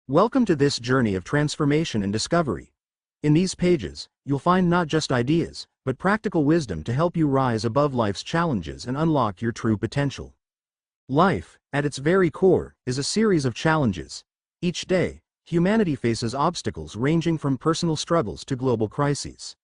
Welcome to this journey of transformation and discovery. In these pages, you'll find not just ideas, but practical wisdom to help you rise above life's challenges and unlock your true potential. Life, at its very core, is a series of challenges. Each day, humanity faces obstacles ranging from personal struggles to global crises.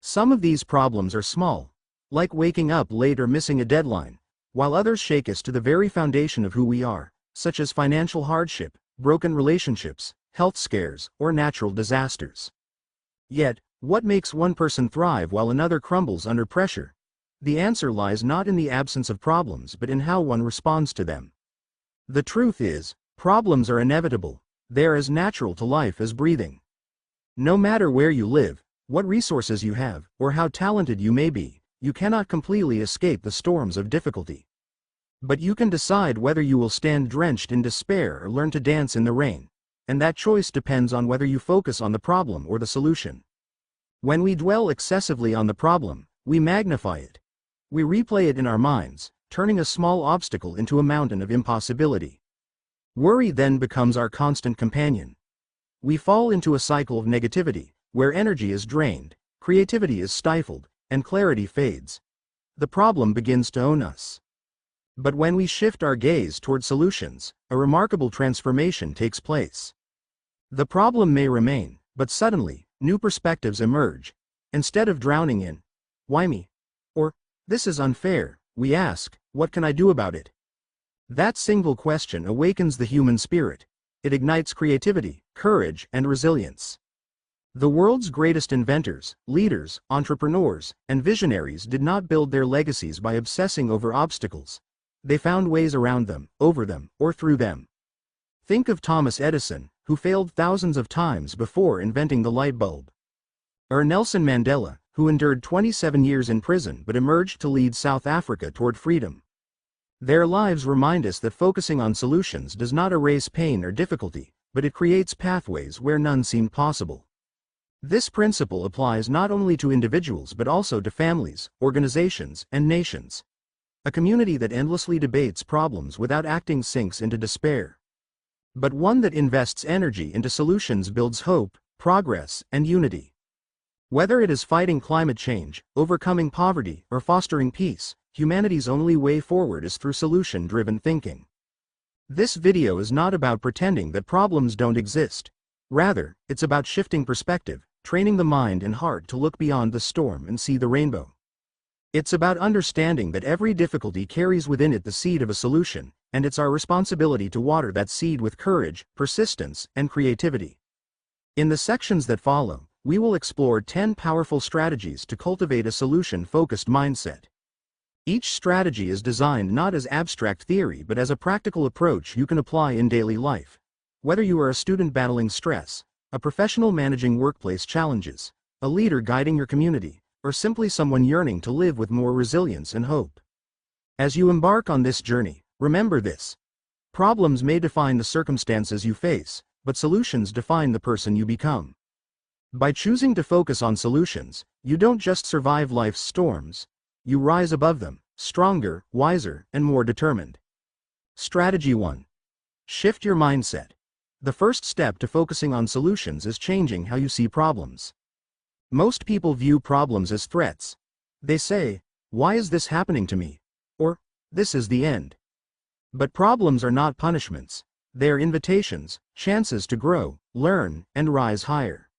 Some of these problems are small, like waking up late or missing a deadline, while others shake us to the very foundation of who we are, such as financial hardship, broken relationships, health scares, or natural disasters. Yet, what makes one person thrive while another crumbles under pressure? The answer lies not in the absence of problems but in how one responds to them. The truth is, problems are inevitable. They're as natural to life as breathing. No matter where you live, what resources you have, or how talented you may be, you cannot completely escape the storms of difficulty. But you can decide whether you will stand drenched in despair or learn to dance in the rain, and that choice depends on whether you focus on the problem or the solution. When we dwell excessively on the problem, we magnify it. We replay it in our minds, turning a small obstacle into a mountain of impossibility. Worry then becomes our constant companion. We fall into a cycle of negativity, where energy is drained, creativity is stifled, and clarity fades. The problem begins to own us. But when we shift our gaze toward solutions, a remarkable transformation takes place. The problem may remain, but suddenly, new perspectives emerge. Instead of drowning in, "Why me?" or "This is unfair," we ask, "What can I do about it?" That single question awakens the human spirit. It ignites creativity, courage, and resilience. The world's greatest inventors, leaders, entrepreneurs, and visionaries did not build their legacies by obsessing over obstacles. They found ways around them, over them, or through them. Think of Thomas Edison, who failed thousands of times before inventing the light bulb. Or Nelson Mandela, who endured 27 years in prison but emerged to lead South Africa toward freedom. Their lives remind us that focusing on solutions does not erase pain or difficulty, but it creates pathways where none seemed possible. This principle applies not only to individuals but also to families, organizations, and nations. A community that endlessly debates problems without acting sinks into despair. But one that invests energy into solutions builds hope, progress, and unity. Whether it is fighting climate change, overcoming poverty, or fostering peace, humanity's only way forward is through solution-driven thinking. This video is not about pretending that problems don't exist. Rather, it's about shifting perspective, training the mind and heart to look beyond the storm and see the rainbow. It's about understanding that every difficulty carries within it the seed of a solution, and it's our responsibility to water that seed with courage, persistence, and creativity. In the sections that follow, we will explore 10 powerful strategies to cultivate a solution-focused mindset. Each strategy is designed not as abstract theory but as a practical approach you can apply in daily life. Whether you are a student battling stress, a professional managing workplace challenges, a leader guiding your community, or simply someone yearning to live with more resilience and hope. As you embark on this journey, remember this. Problems may define the circumstances you face, but solutions define the person you become. By choosing to focus on solutions, you don't just survive life's storms, you rise above them, stronger, wiser, and more determined. Strategy 1. Shift your mindset. The first step to focusing on solutions is changing how you see problems. Most people view problems as threats. They say, "Why is this happening to me?" or "This is the end." But problems are not punishments. They are invitations, chances to grow, learn, and rise higher.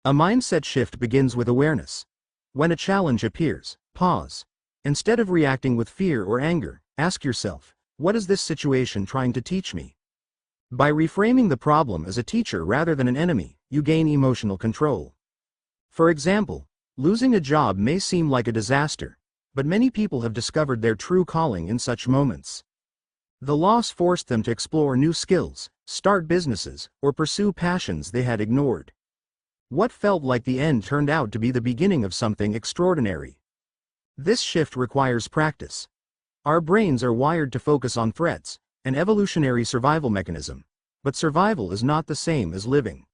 A mindset shift begins with awareness. When a challenge appears, pause. Instead of reacting with fear or anger, ask yourself, "What is this situation trying to teach me?" By reframing the problem as a teacher rather than an enemy, you gain emotional control. For example, losing a job may seem like a disaster, but many people have discovered their true calling in such moments. The loss forced them to explore new skills, start businesses, or pursue passions they had ignored. What felt like the end turned out to be the beginning of something extraordinary. This shift requires practice. Our brains are wired to focus on threats, an evolutionary survival mechanism, but survival is not the same as living.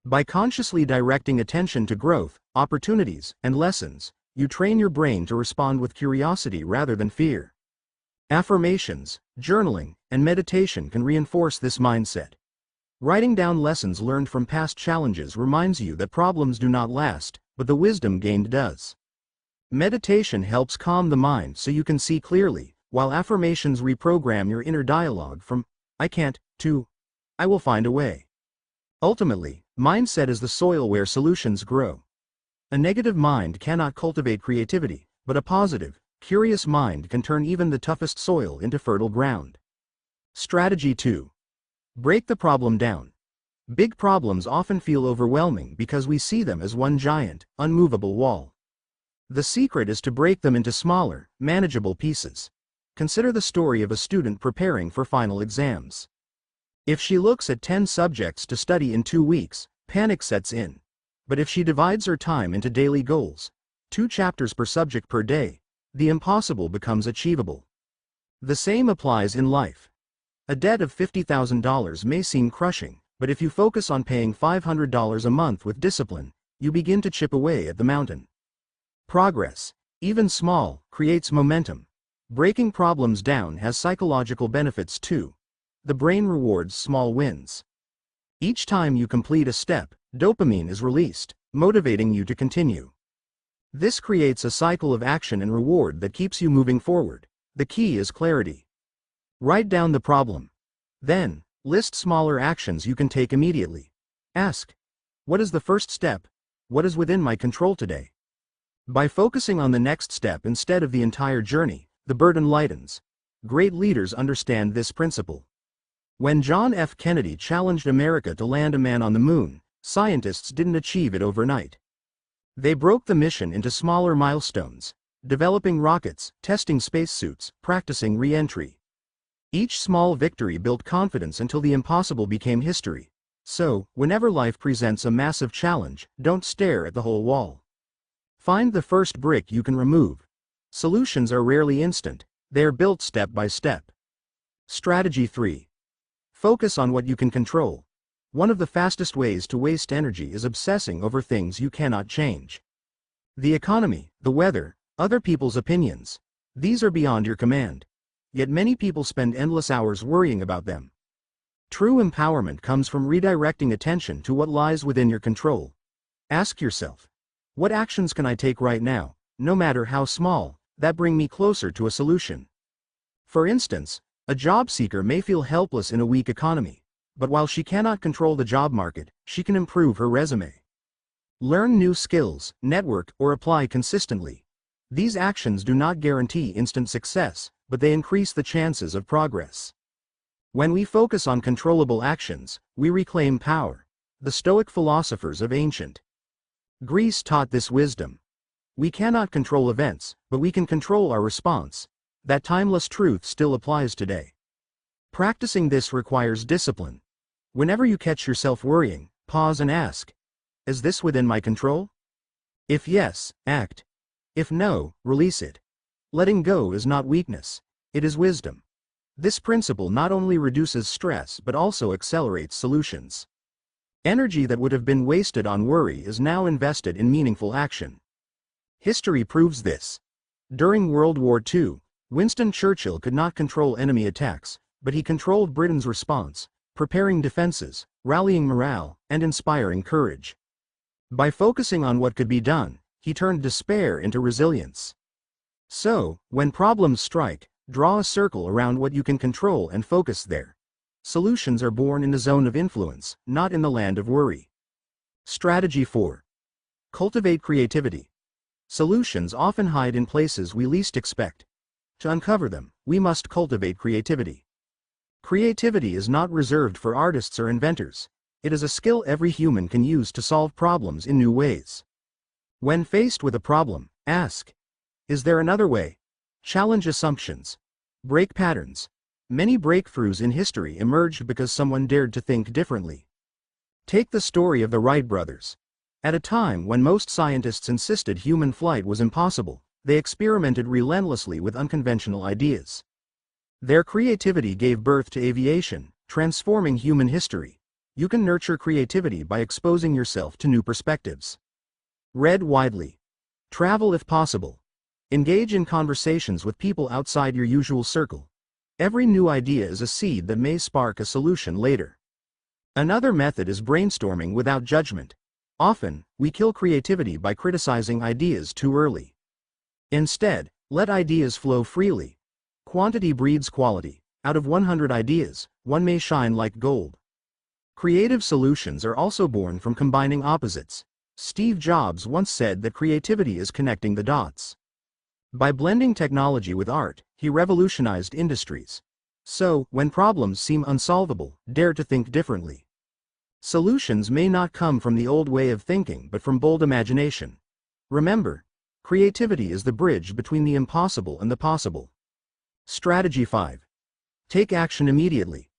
By consciously directing attention to growth, opportunities, and lessons, you train your brain to respond with curiosity rather than fear. Affirmations, journaling, and meditation can reinforce this mindset. Writing down lessons learned from past challenges reminds you that problems do not last, but the wisdom gained does. Meditation helps calm the mind so you can see clearly, while affirmations reprogram your inner dialogue from, "I can't," to, "I will find a way." Ultimately, mindset is the soil where solutions grow. A negative mind cannot cultivate creativity, but a positive, curious mind can turn even the toughest soil into fertile ground. Strategy 2. Break the problem down. Big problems often feel overwhelming because we see them as one giant, unmovable wall. The secret is to break them into smaller, manageable pieces. Consider the story of a student preparing for final exams. If she looks at 10 subjects to study in 2 weeks, panic sets in. But if she divides her time into daily goals, 2 chapters per subject per day, the impossible becomes achievable. The same applies in life. A debt of $50,000 may seem crushing, but if you focus on paying $500 a month with discipline, you begin to chip away at the mountain. Progress, even small, creates momentum. Breaking problems down has psychological benefits too. The brain rewards small wins. Each time you complete a step, dopamine is released, motivating you to continue. This creates a cycle of action and reward that keeps you moving forward. The key is clarity. Write down the problem. Then, list smaller actions you can take immediately. Ask, what is the first step? What is within my control today? By focusing on the next step instead of the entire journey, the burden lightens. Great leaders understand this principle. When John F. Kennedy challenged America to land a man on the moon, scientists didn't achieve it overnight. They broke the mission into smaller milestones, developing rockets, testing spacesuits, practicing re-entry. Each small victory built confidence until the impossible became history. So, whenever life presents a massive challenge, don't stare at the whole wall. Find the first brick you can remove. Solutions are rarely instant, they are built step by step. Strategy 3. Focus on what you can control. One of the fastest ways to waste energy is obsessing over things you cannot change. The economy, the weather, other people's opinions. These are beyond your command. Yet many people spend endless hours worrying about them. True empowerment comes from redirecting attention to what lies within your control. Ask yourself, what actions can I take right now, no matter how small, that bring me closer to a solution? For instance, a job seeker may feel helpless in a weak economy, but while she cannot control the job market, she can improve her resume. Learn new skills, network, or apply consistently. These actions do not guarantee instant success, but they increase the chances of progress. When we focus on controllable actions, we reclaim power. The Stoic philosophers of ancient Greece taught this wisdom. We cannot control events, but we can control our response. That timeless truth still applies today. Practicing this requires discipline. Whenever you catch yourself worrying, pause and ask, is this within my control? If yes, act. If no, release it. Letting go is not weakness, it is wisdom. This principle not only reduces stress but also accelerates solutions. Energy that would have been wasted on worry is now invested in meaningful action. History proves this. During World War II, Winston Churchill could not control enemy attacks, but he controlled Britain's response, preparing defenses, rallying morale, and inspiring courage. By focusing on what could be done, he turned despair into resilience. So, when problems strike, draw a circle around what you can control and focus there. Solutions are born in the zone of influence, not in the land of worry. Strategy 4. Cultivate creativity. Solutions often hide in places we least expect. To uncover them, we must cultivate creativity. Creativity is not reserved for artists or inventors. It is a skill every human can use to solve problems in new ways. When faced with a problem, ask, is there another way? Challenge assumptions. Break patterns. Many breakthroughs in history emerged because someone dared to think differently. Take the story of the Wright brothers. At a time when most scientists insisted human flight was impossible, they experimented relentlessly with unconventional ideas. Their creativity gave birth to aviation, transforming human history. You can nurture creativity by exposing yourself to new perspectives. Read widely. Travel if possible. Engage in conversations with people outside your usual circle. Every new idea is a seed that may spark a solution later. Another method is brainstorming without judgment. Often, we kill creativity by criticizing ideas too early. Instead, let ideas flow freely. Quantity breeds quality. Out of 100 ideas, one may shine like gold. Creative solutions are also born from combining opposites. Steve Jobs once said that creativity is connecting the dots. By blending technology with art, he revolutionized industries. So, when problems seem unsolvable, dare to think differently. Solutions may not come from the old way of thinking but from bold imagination. Remember, creativity is the bridge between the impossible and the possible. Strategy 5. Take action immediately.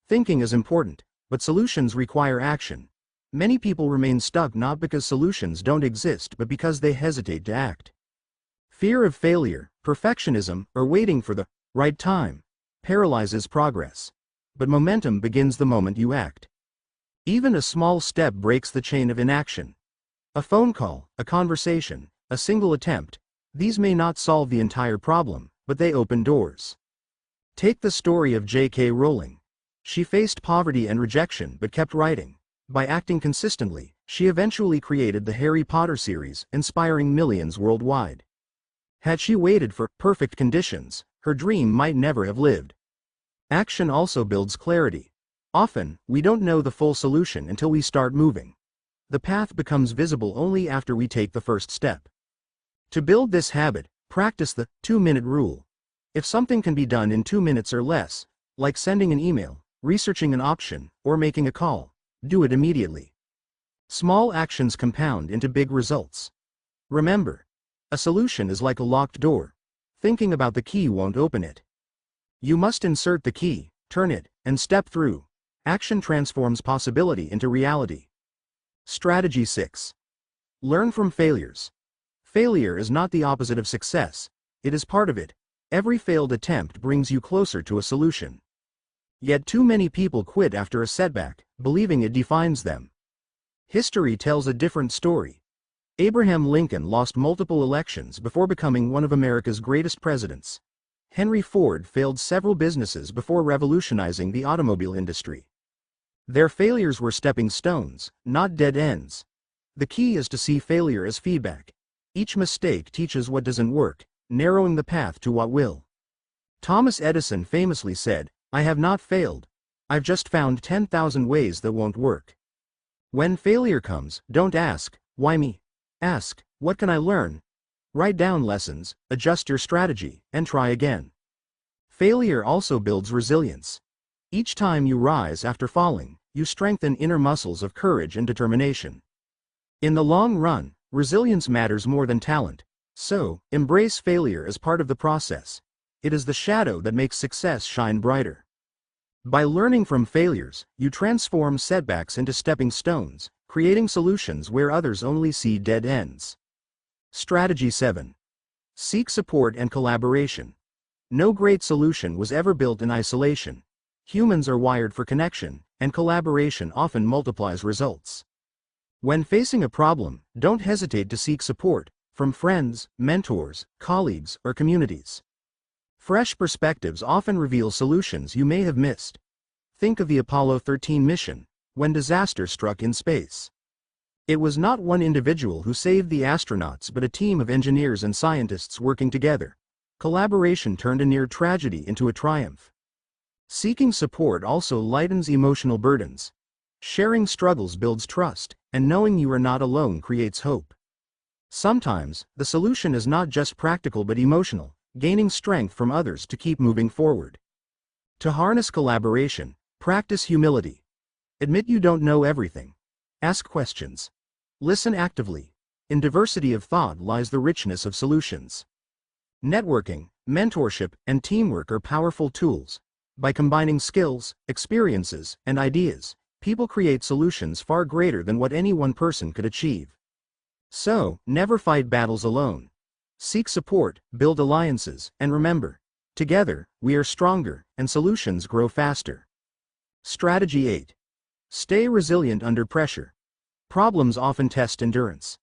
Thinking is important, but solutions require action. Many people remain stuck not because solutions don't exist but because they hesitate to act. Fear of failure, perfectionism, or waiting for the right time paralyzes progress. But momentum begins the moment you act. Even a small step breaks the chain of inaction. A phone call, a conversation, a single attempt, these may not solve the entire problem, but they open doors. Take the story of J.K. Rowling. She faced poverty and rejection but kept writing. By acting consistently, she eventually created the Harry Potter series, inspiring millions worldwide. Had she waited for perfect conditions, her dream might never have lived. Action also builds clarity. Often, we don't know the full solution until we start moving. The path becomes visible only after we take the first step. To build this habit, practice the 2-minute rule. If something can be done in 2 minutes or less, like sending an email, researching an option, or making a call, do it immediately. Small actions compound into big results. Remember, a solution is like a locked door. Thinking about the key won't open it. You must insert the key, turn it, and step through. Action transforms possibility into reality. Strategy 6. Learn from failures. Failure is not the opposite of success, it is part of it. Every failed attempt brings you closer to a solution. Yet too many people quit after a setback, believing it defines them. History tells a different story. Abraham Lincoln lost multiple elections before becoming one of America's greatest presidents. Henry Ford failed several businesses before revolutionizing the automobile industry. Their failures were stepping stones, not dead ends. The key is to see failure as feedback. Each mistake teaches what doesn't work, narrowing the path to what will. Thomas Edison famously said, "I have not failed. I've just found 10,000 ways that won't work." When failure comes, don't ask, "Why me?" Ask, "What can I learn?" Write down lessons, adjust your strategy, and try again. Failure also builds resilience. Each time you rise after falling, you strengthen inner muscles of courage and determination. In the long run, resilience matters more than talent. So, embrace failure as part of the process. It is the shadow that makes success shine brighter. By learning from failures, you transform setbacks into stepping stones, creating solutions where others only see dead ends. Strategy 7. Seek support and collaboration. No great solution was ever built in isolation. Humans are wired for connection, and collaboration often multiplies results. When facing a problem, don't hesitate to seek support from friends, mentors, colleagues, or communities. Fresh perspectives often reveal solutions you may have missed. Think of the Apollo 13 mission, when disaster struck in space. It was not one individual who saved the astronauts but a team of engineers and scientists working together. Collaboration turned a near tragedy into a triumph. Seeking support also lightens emotional burdens. Sharing struggles builds trust, and knowing you are not alone creates hope. Sometimes, the solution is not just practical but emotional, gaining strength from others to keep moving forward. To harness collaboration, practice humility. Admit you don't know everything. Ask questions. Listen actively. In diversity of thought lies the richness of solutions. Networking, mentorship, and teamwork are powerful tools. By combining skills, experiences, and ideas, people create solutions far greater than what any one person could achieve. So, never fight battles alone. Seek support, build alliances, and remember, together, we are stronger, and solutions grow faster. Strategy 8. Stay resilient under pressure. Problems often test endurance.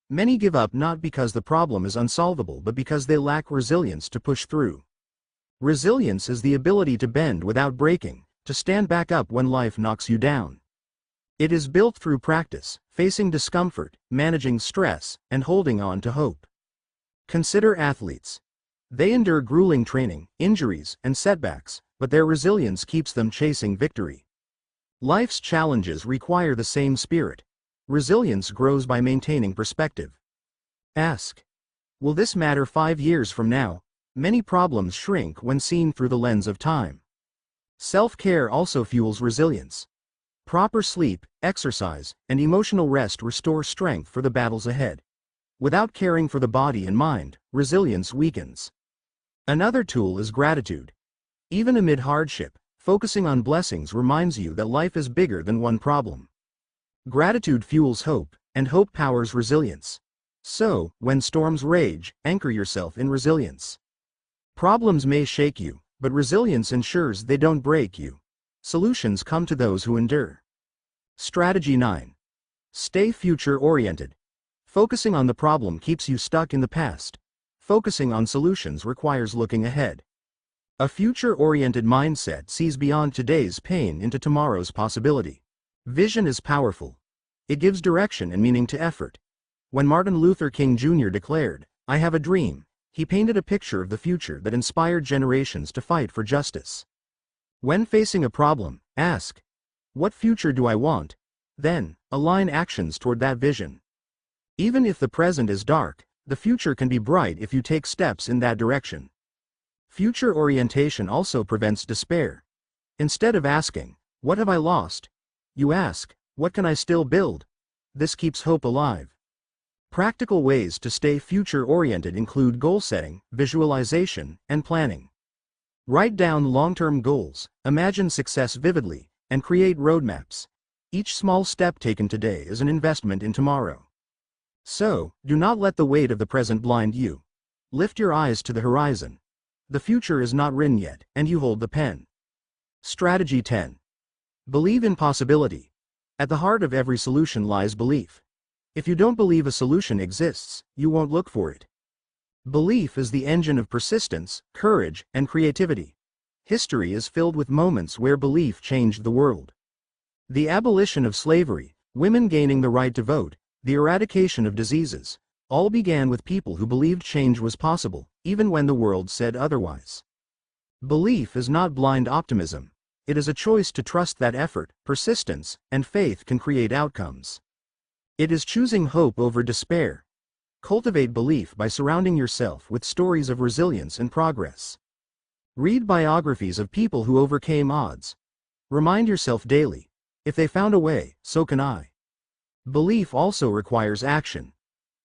Many give up not because the problem is unsolvable but because they lack resilience to push through. Resilience is the ability to bend without breaking, to stand back up when life knocks you down. It is built through practice, facing discomfort, managing stress, and holding on to hope. Consider athletes. They endure grueling training, injuries, and setbacks, but their resilience keeps them chasing victory. Life's challenges require the same spirit. Resilience grows by maintaining perspective. Ask, will this matter 5 years from now? Many problems shrink when seen through the lens of time. Self-care also fuels resilience. Proper sleep, exercise, and emotional rest restore strength for the battles ahead. Without caring for the body and mind, resilience weakens. Another tool is gratitude. Even amid hardship, focusing on blessings reminds you that life is bigger than one problem. Gratitude fuels hope, and hope powers resilience. So, when storms rage, anchor yourself in resilience. Problems may shake you, but resilience ensures they don't break you. Solutions come to those who endure. Strategy 9. Stay future-oriented. Focusing on the problem keeps you stuck in the past. Focusing on solutions requires looking ahead. A future-oriented mindset sees beyond today's pain into tomorrow's possibility. Vision is powerful. It gives direction and meaning to effort. When Martin Luther King Jr. declared, "I have a dream," he painted a picture of the future that inspired generations to fight for justice. When facing a problem, ask, what future do I want? Then, align actions toward that vision. Even if the present is dark, the future can be bright if you take steps in that direction. Future orientation also prevents despair. Instead of asking, what have I lost? You ask, what can I still build? This keeps hope alive. Practical ways to stay future-oriented include goal setting, visualization, and planning. Write down long-term goals, imagine success vividly, and create roadmaps. Each small step taken today is an investment in tomorrow. So, do not let the weight of the present blind you. Lift your eyes to the horizon. The future is not written yet, and you hold the pen. Strategy 10. Believe in possibility. At the heart of every solution lies belief. If you don't believe a solution exists, you won't look for it. Belief is the engine of persistence, courage, and creativity. History is filled with moments where belief changed the world. The abolition of slavery, women gaining the right to vote, the eradication of diseases, all began with people who believed change was possible, even when the world said otherwise. Belief is not blind optimism. It is a choice to trust that effort, persistence, and faith can create outcomes. It is choosing hope over despair. Cultivate belief by surrounding yourself with stories of resilience and progress. Read biographies of people who overcame odds. Remind yourself daily, if they found a way, so can I. Belief also requires action.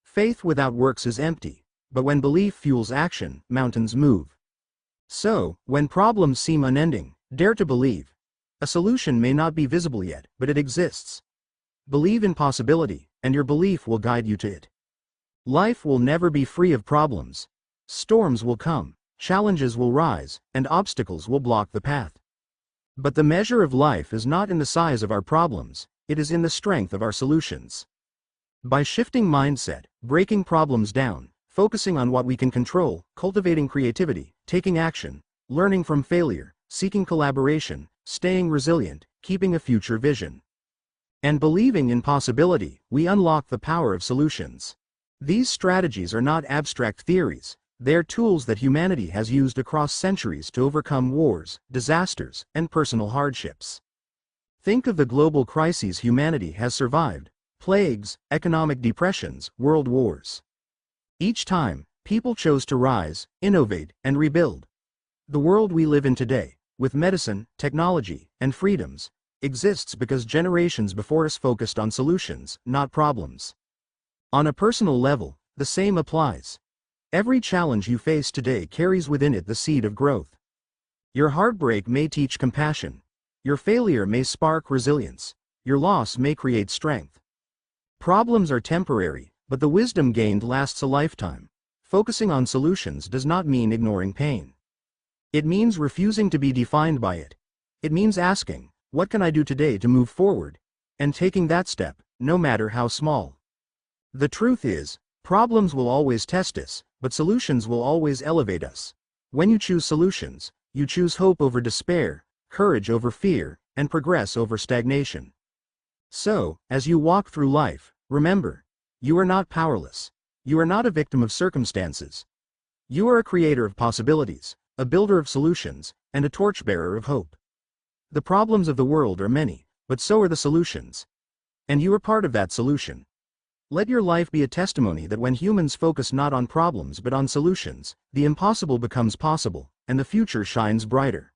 Faith without works is empty, but when belief fuels action, mountains move. So, when problems seem unending, dare to believe. A solution may not be visible yet, but it exists. Believe in possibility, and your belief will guide you to it. Life will never be free of problems. Storms will come, challenges will rise, and obstacles will block the path. But the measure of life is not in the size of our problems, it is in the strength of our solutions. By shifting mindset, breaking problems down, focusing on what we can control, cultivating creativity, taking action, learning from failure, seeking collaboration, staying resilient, keeping a future vision, and believing in possibility, we unlock the power of solutions. These strategies are not abstract theories, they are tools that humanity has used across centuries to overcome wars, disasters, and personal hardships. Think of the global crises humanity has survived: plagues, economic depressions, world wars. Each time, people chose to rise, innovate, and rebuild. The world we live in today, with medicine, technology, and freedoms, exists because generations before us focused on solutions, not problems. On a personal level, the same applies. Every challenge you face today carries within it the seed of growth. Your heartbreak may teach compassion. Your failure may spark resilience. Your loss may create strength. Problems are temporary, but the wisdom gained lasts a lifetime. Focusing on solutions does not mean ignoring pain. It means refusing to be defined by it. It means asking, what can I do today to move forward? And taking that step, no matter how small. The truth is, problems will always test us, but solutions will always elevate us. When you choose solutions, you choose hope over despair, courage over fear, and progress over stagnation. So, as you walk through life, remember, you are not powerless. You are not a victim of circumstances. You are a creator of possibilities, a builder of solutions, and a torchbearer of hope. The problems of the world are many, but so are the solutions. And you are part of that solution. Let your life be a testimony that when humans focus not on problems but on solutions, the impossible becomes possible, and the future shines brighter.